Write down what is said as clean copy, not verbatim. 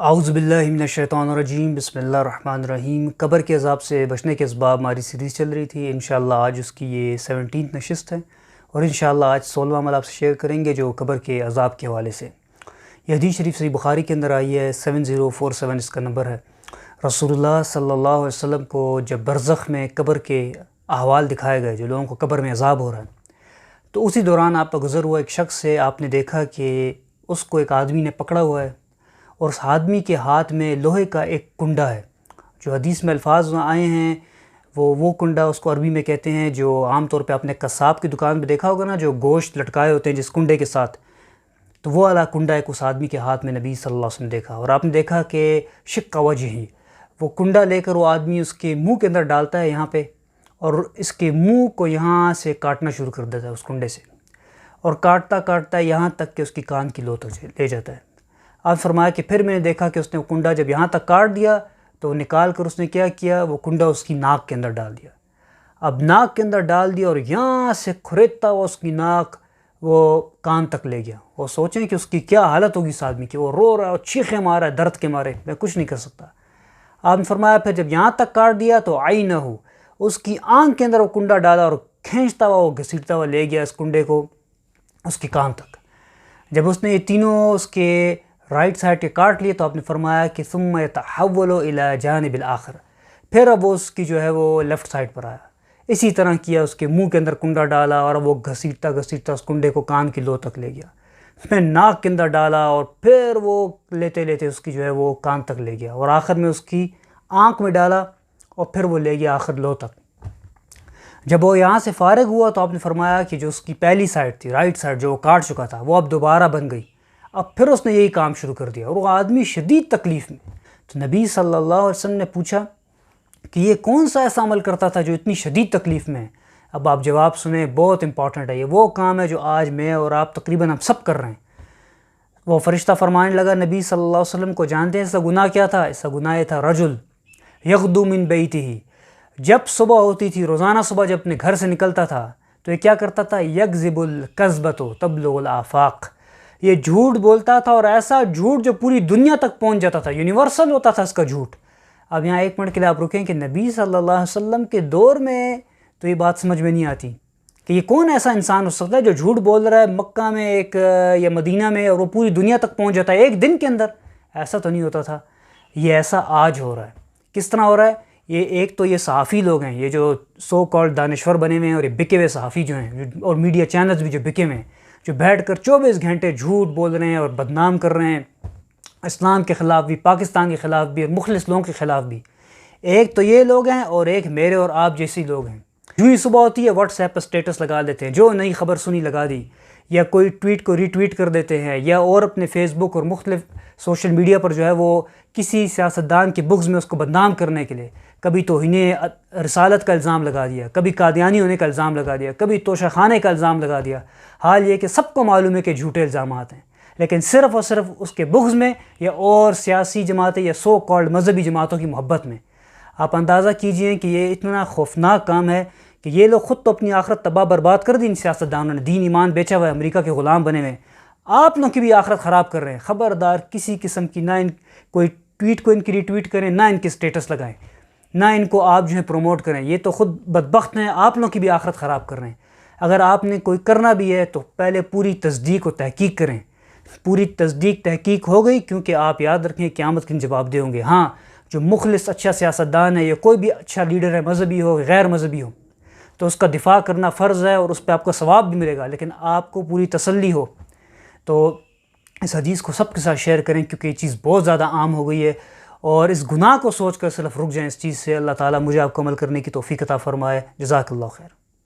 اعوذ باللہ من الشیطان الرجیم، بسم اللہ الرحمن الرحیم۔ قبر کے عذاب سے بچنے کے اسباب ہماری سیریز چل رہی تھی۔ انشاءاللہ آج اس کی یہ 17 نشست ہے، اور انشاءاللہ آج 16واں عمل آپ سے شیئر کریں گے جو قبر کے عذاب کے حوالے سے۔ یہ حدیث شریف صحیح بخاری کے اندر آئی ہے، 7047 اس کا نمبر ہے۔ رسول اللہ صلی اللہ علیہ وسلم کو جب برزخ میں قبر کے احوال دکھائے گئے، جو لوگوں کو قبر میں عذاب ہو رہا ہے، تو اسی دوران آپ کا گزر ہوا ایک شخص سے آپ نے دیکھا کہ اس کو ایک آدمی نے پکڑا ہوا ہے، اور اس آدمی کے ہاتھ میں لوہے کا ایک کنڈا ہے۔ جو حدیث میں الفاظ آئے ہیں وہ کنڈا اس کو عربی میں کہتے ہیں، جو عام طور پہ آپ نے قصاب کی دکان میں دیکھا ہوگا نا، جو گوشت لٹکائے ہوتے ہیں جس کنڈے کے ساتھ، تو وہ والا کنڈا ایک اس آدمی کے ہاتھ میں نبی صلی اللہ علیہ وسلم نے دیکھا۔ اور آپ نے دیکھا کہ شق وجہ ہی وہ کنڈا لے کر وہ آدمی اس کے منہ کے اندر ڈالتا ہے یہاں پہ، اور اس کے منہ کو یہاں سے کاٹنا شروع کر دیتا ہے اس کنڈے سے، اور کاٹتا کاٹتا یہاں تک کہ اس کی کان کی لو تک لے جاتا ہے۔ آپ فرمایا کہ پھر میں نے دیکھا کہ اس نے وہ کنڈا جب یہاں تک کاٹ دیا تو نکال کر اس نے کیا کیا، وہ کنڈا اس کی ناک کے اندر ڈال دیا۔ اب ناک کے اندر ڈال دیا اور یہاں سے کھریدتا ہوا اس کی ناک وہ کان تک لے گیا۔ وہ سوچیں کہ اس کی کیا حالت ہوگی اس آدمی کی، وہ رو رہا ہے اور چیخیں مار رہا ہے درد کے مارے، میں کچھ نہیں کر سکتا۔ آپ نے فرمایا پھر جب یہاں تک کاٹ دیا تو عینہ، اس کی آنکھ کے اندر وہ کنڈا ڈالا اور کھینچتا ہوا وہ گھسیٹتا ہوا لے گیا اس کنڈے کو اس کی کان تک۔ جب اس نے یہ تینوں اس کے رائٹ سائڈ کے کاٹ لیے تو آپ نے فرمایا کہ ثم يتحول الى جانب الاخر، پھر اب وہ اس کی جو ہے وہ لیفٹ سائڈ پر آیا۔ اسی طرح کیا، اس کے منہ کے اندر کنڈا ڈالا اور وہ گھسیٹتا گھسیٹتا اس کنڈے کو کان کی لو تک لے گیا، پھر ناک کے اندر ڈالا اور پھر وہ لیتے لیتے اس کی جو ہے وہ کان تک لے گیا، اور آخر میں اس کی آنکھ میں ڈالا اور پھر وہ لے گیا آخر لو تک۔ جب وہ یہاں سے فارغ ہوا تو آپ نے فرمایا کہ جو اس کی پہلی سائڈ تھی، رائٹ سائڈ جو وہ کاٹ چکا تھا، وہ اب دوبارہ بن گئی۔ اب پھر اس نے یہی کام شروع کر دیا، اور وہ آدمی شدید تکلیف میں۔ تو نبی صلی اللہ علیہ وسلم نے پوچھا کہ یہ کون سا ایسا عمل کرتا تھا جو اتنی شدید تکلیف میں ہے؟ اب آپ جواب سنیں، بہت امپورٹنٹ ہے۔ یہ وہ کام ہے جو آج میں اور آپ تقریباً ہم سب کر رہے ہیں۔ وہ فرشتہ فرمانے لگا نبی صلی اللہ علیہ وسلم کو، جانتے ہیں اس کا گناہ کیا تھا؟ اس کا گناہ یہ تھا، رجل یغدو من بیتہ، جب صبح ہوتی تھی، روزانہ صبح جب اپنے گھر سے نکلتا تھا تو یہ کیا کرتا تھا؟ یکذب الکذبۃ تبلغ الآفاق، یہ جھوٹ بولتا تھا، اور ایسا جھوٹ جو پوری دنیا تک پہنچ جاتا تھا، یونیورسل ہوتا تھا اس کا جھوٹ۔ اب یہاں ایک منٹ کے لیے آپ رکیں کہ نبی صلی اللہ علیہ وسلم کے دور میں تو یہ بات سمجھ میں نہیں آتی کہ یہ کون ایسا انسان ہو سکتا ہے جو جھوٹ بول رہا ہے مکہ میں ایک یا مدینہ میں، اور وہ پوری دنیا تک پہنچ جاتا ہے ایک دن کے اندر۔ ایسا تو نہیں ہوتا تھا، یہ ایسا آج ہو رہا ہے۔ کس طرح ہو رہا ہے؟ یہ ایک تو یہ صحافی لوگ ہیں، یہ جو سو کالڈ دانشور بنے ہوئے ہیں، اور یہ بکے ہوئے صحافی جو ہیں، اور میڈیا چینلز بھی جو بکے ہوئے ہیں، جو بیٹھ کر 24 گھنٹے جھوٹ بول رہے ہیں اور بدنام کر رہے ہیں اسلام کے خلاف بھی، پاکستان کے خلاف بھی، اور مخلص لوگوں کے خلاف بھی۔ ایک تو یہ لوگ ہیں، اور ایک میرے اور آپ جیسی لوگ ہیں۔ جو ہی صبح ہوتی ہے واٹس ایپ پر اسٹیٹس لگا دیتے ہیں، جو نئی خبر سنی لگا دی، یا کوئی ٹویٹ کو ری ٹویٹ کر دیتے ہیں، یا اور اپنے فیس بک اور مختلف سوشل میڈیا پر جو ہے وہ کسی سیاستدان کے بغض میں اس کو بدنام کرنے کے لیے کبھی توہین رسالت کا الزام لگا دیا، کبھی قادیانی ہونے کا الزام لگا دیا، کبھی توشہ خانے کا الزام لگا دیا۔ حال یہ کہ سب کو معلوم ہے کہ جھوٹے الزامات ہیں، لیکن صرف اور صرف اس کے بغض میں، یا اور سیاسی جماعتیں یا سو کالڈ مذہبی جماعتوں کی محبت میں۔ آپ اندازہ کیجئے کہ یہ اتنا خوفناک کام ہے کہ یہ لوگ خود تو اپنی آخرت تباہ برباد کر دی، ان سیاستدانوں نے دین ایمان بیچا ہوا ہے، امریکہ کے غلام بنے ہوئے، آپ لوگ کی بھی آخرت خراب کر رہے ہیں۔ خبردار کسی قسم کی نہ ان کوئی ٹویٹ کو ان کی ری ٹویٹ کریں، نہ ان کے اسٹیٹس لگائیں، نہ ان کو آپ جو ہے پروموٹ کریں، یہ تو خود بدبخت ہیں، آپ لوگ کی بھی آخرت خراب کر رہے ہیں۔ اگر آپ نے کوئی کرنا بھی ہے تو پہلے پوری تصدیق و تحقیق کریں۔ پوری تصدیق تحقیق ہو گئی، کیونکہ آپ یاد رکھیں قیامت کے دن جواب دے ہوں گے۔ ہاں، جو مخلص اچھا سیاستدان ہے، یا کوئی بھی اچھا لیڈر ہے، مذہبی ہو غیر مذہبی ہو، تو اس کا دفاع کرنا فرض ہے، اور اس پہ آپ کو ثواب بھی ملے گا، لیکن آپ کو پوری تسلی ہو۔ تو اس حدیث کو سب کے ساتھ شیئر کریں، کیونکہ یہ چیز بہت زیادہ عام ہو گئی ہے، اور اس گناہ کو سوچ کر صرف رک جائیں اس چیز سے۔ اللہ تعالیٰ مجھے آپ کو عمل کرنے کی توفیق عطا فرمائے۔ جزاک اللہ خیر۔